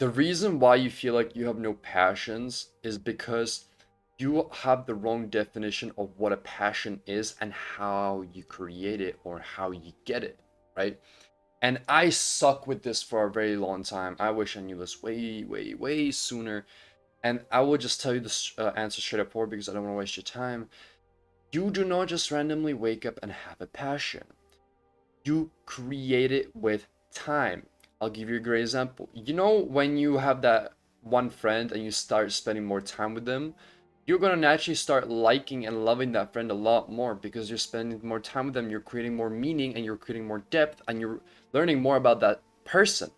The reason why you feel like you have no passions is because you have the wrong definition of what a passion is and how you create it or how you get it, right? And I suck with this for a very long time. I wish I knew this way, way, way sooner. And I will just tell you the answer straight up forward because I don't want to waste your time. You do not just randomly wake up and have a passion. You create it with time. I'll give you a great example. You know, when you have that one friend and you start spending more time with them, you're gonna naturally start liking and loving that friend a lot more because you're spending more time with them, you're creating more meaning and you're creating more depth and you're learning more about that person.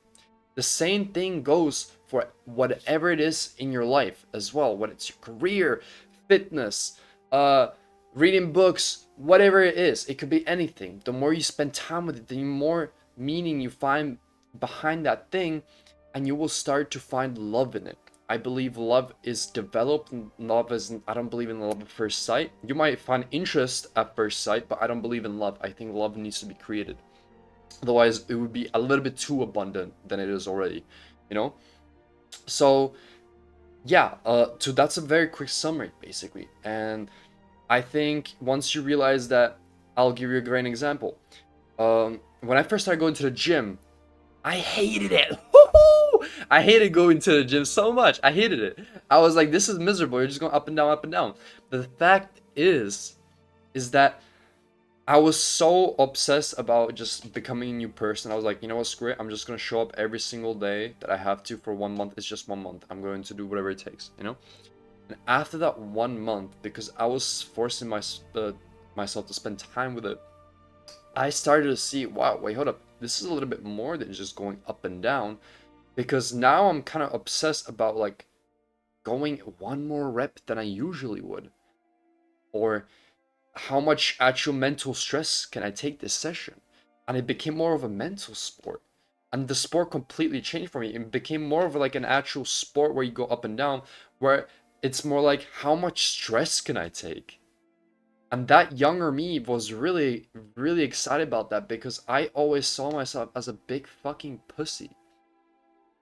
The same thing goes for whatever it is in your life as well, whether it's your career, fitness, uh, reading books, whatever it is. It could be anything. The more you spend time with it, the more meaning you find behind that thing, and you will start to find love in it. I believe love is developed, and love is, I don't believe in love at first sight. You might find interest at first sight, but I don't believe in love. I think love needs to be created. Otherwise, it would be a little bit too abundant than it is already, you know? So, yeah, so that's a very quick summary, basically. And I think once you realize that, I'll give you a great example. When I first started going to the gym, I hated it. Woo-hoo! I hated going to the gym so much. I hated it. I was like, this is miserable. You're just going up and down, up and down. But the fact is that I was so obsessed about just becoming a new person. I was like, you know what, screw it. I'm just gonna show up every single day that I have to for 1 month. It's just 1 month. I'm going to do whatever it takes, you know? And after that 1 month, because I was forcing myself to spend time with it, I started to see, wow, wait, hold up. This is a little bit more than just going up and down. Because now I'm kind of obsessed about like going one more rep than I usually would. Or how much actual mental stress can I take this session? And it became more of a mental sport. And the sport completely changed for me. It became more of like an actual sport where you go up and down, where it's more like how much stress can I take? And that younger me was really, really excited about that because I always saw myself as a big fucking pussy.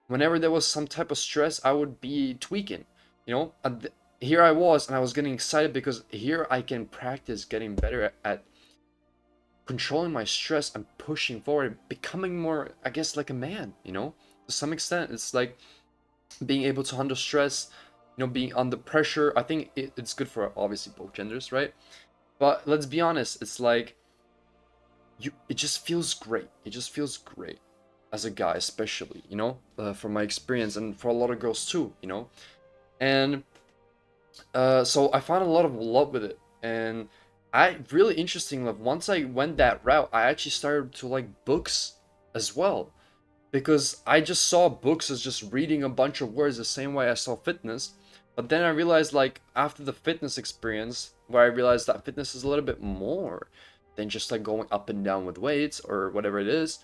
Whenever there was some type of stress, I would be tweaking, you know? And here I was, and I was getting excited because here I can practice getting better at controlling my stress and pushing forward, becoming more, I guess, like a man, you know? To some extent, it's like being able to handle stress, you know, being under pressure. I think it's good for obviously both genders, right? But let's be honest, it's like it just feels great. It just feels great as a guy, especially, you know, from my experience and for a lot of girls too, you know. And so I found a lot of love with it, and I really interesting. Like once I went that route, I actually started to like books as well, because I just saw books as just reading a bunch of words the same way I saw fitness. But then I realized, like after the fitness experience, where I realized that fitness is a little bit more than just like going up and down with weights or whatever it is.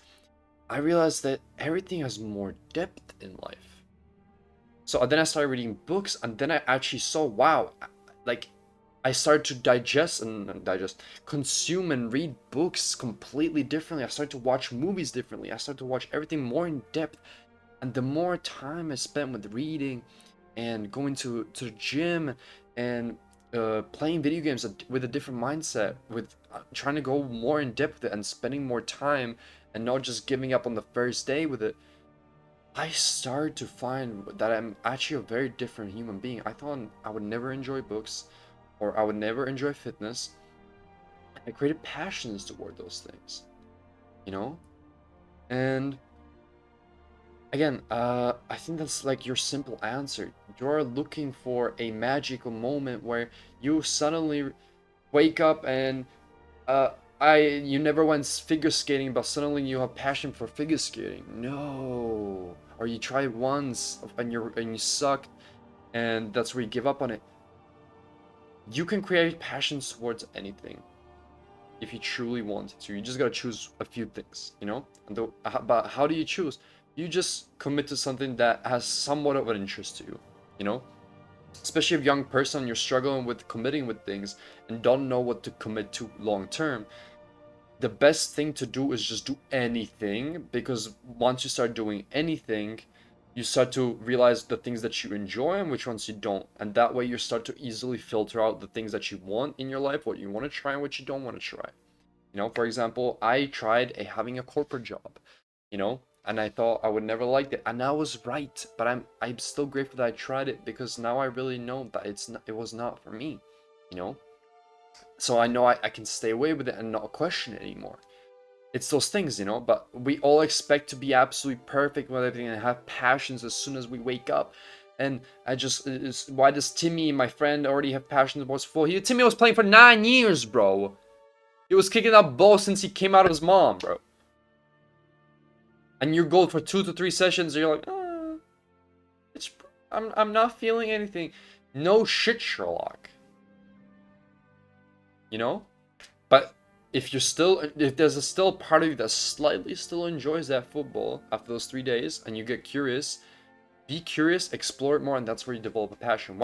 I realized that everything has more depth in life. So then I started reading books, and then I actually saw, wow, like I started to consume and read books completely differently. I started to watch movies differently. I started to watch everything more in depth. And the more time I spent with reading and going to the gym and playing video games with a different mindset, with trying to go more in depth with it and spending more time and not just giving up on the first day with it, I started to find that I'm actually a very different human being. I thought I would never enjoy books or I would never enjoy fitness. I created passions toward those things, you know? And again, I think that's like your simple answer. You're looking for a magical moment where you suddenly wake up and uh, you never went figure skating, but suddenly you have passion for figure skating. No, or you try it once and you suck, and that's where you give up on it. You can create passions towards anything if you truly want to. You just gotta choose a few things, you know. But how do you choose? You just commit to something that has somewhat of an interest to you, you know. Especially if young person, you're struggling with committing with things and don't know what to commit to long term. The best thing to do is just do anything, because once you start doing anything, you start to realize the things that you enjoy and which ones you don't. And that way you start to easily filter out the things that you want in your life, what you want to try and what you don't want to try. For example, I tried having a corporate job, and I thought I would never like it, and I was right. But I'm still grateful that I tried it, because now I really know that it was not for me, you know. So I know I can stay away with it and not question it anymore. It's those things, but we all expect to be absolutely perfect with everything and have passions as soon as we wake up. And why does Timmy, my friend, already have passions about football? Timmy was playing for 9 years, bro. He was kicking that ball since he came out of his mom, bro. And you go for 2 to 3 sessions, and you're like, I'm not feeling anything. No shit, Sherlock. But if there's still a part of you that slightly still enjoys that football after those 3 days, and you get curious, be curious, explore it more, and that's where you develop a passion.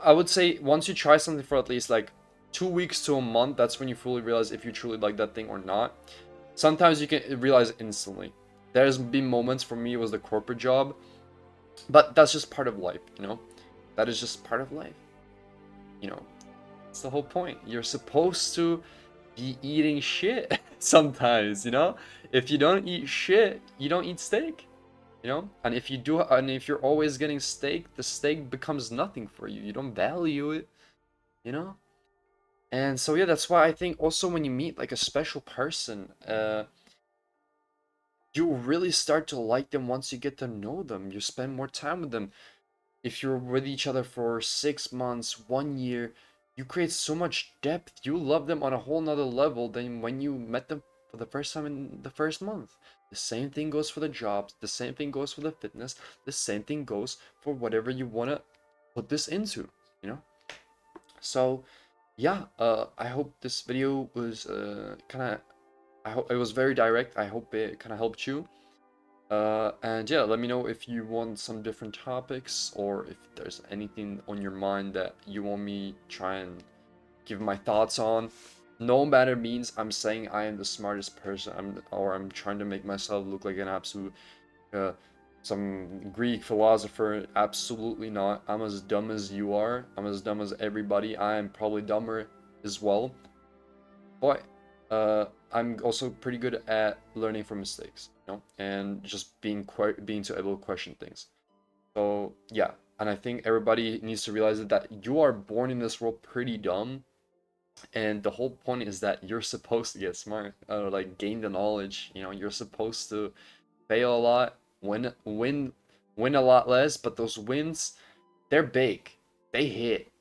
I would say once you try something for at least like 2 weeks to a month, that's when you fully realize if you truly like that thing or not. Sometimes you can realize it instantly. There's been moments, for me it was the corporate job, but that's just part of life, that is just part of life. It's the whole point. You're supposed to be eating shit sometimes, if you don't eat shit, you don't eat steak, and if you do, and if you're always getting steak, the steak becomes nothing for you. You don't value it, and so yeah, that's why I think also when you meet like a special person, you really start to like them once you get to know them. You spend more time with them. If you're with each other for 6 months, 1 year, you create so much depth. You love them on a whole nother level than when you met them for the first time in the first month. The same thing goes for the jobs. The same thing goes for the fitness. The same thing goes for whatever you want to put this into, So, yeah, I hope this video was I hope it was very direct. I hope it kind of helped you. And yeah, let me know if you want some different topics, or if there's anything on your mind that you want me try and give my thoughts on. No matter means I'm saying I am the smartest person, or I'm trying to make myself look like an absolute some Greek philosopher. Absolutely not. I'm as dumb as you are. I'm as dumb as everybody. I am probably dumber as well. But I'm also pretty good at learning from mistakes, and just being too able to question things. So yeah, and I think everybody needs to realize that you are born in this world pretty dumb, and the whole point is that you're supposed to get smart, like gain the knowledge. You're supposed to fail a lot, win a lot less, but those wins, they're big, they hit.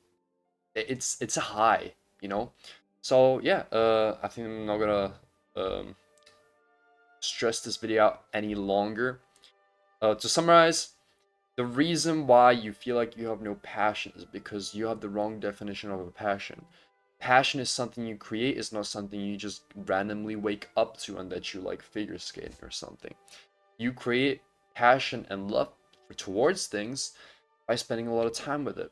It's a high, So yeah, I think I'm not gonna stress this video out any longer. To summarize, the reason why you feel like you have no passion is because you have the wrong definition of a passion. Passion is something you create, it's not something you just randomly wake up to and that you like figure skating or something. You create passion and love towards things by spending a lot of time with it,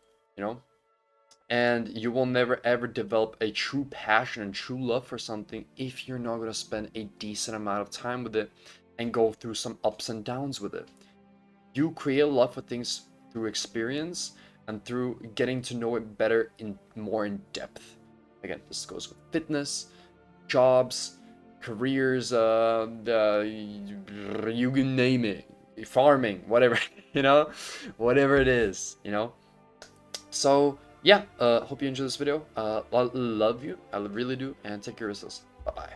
And you will never ever develop a true passion and true love for something if you're not going to spend a decent amount of time with it and go through some ups and downs with it. You create a love for things through experience and through getting to know it better more in depth. Again, this goes with fitness, jobs, careers, you can name it, farming, whatever, whatever it is, So yeah, hope you enjoyed this video. I love you, I really do, and take care of yourselves. Bye bye.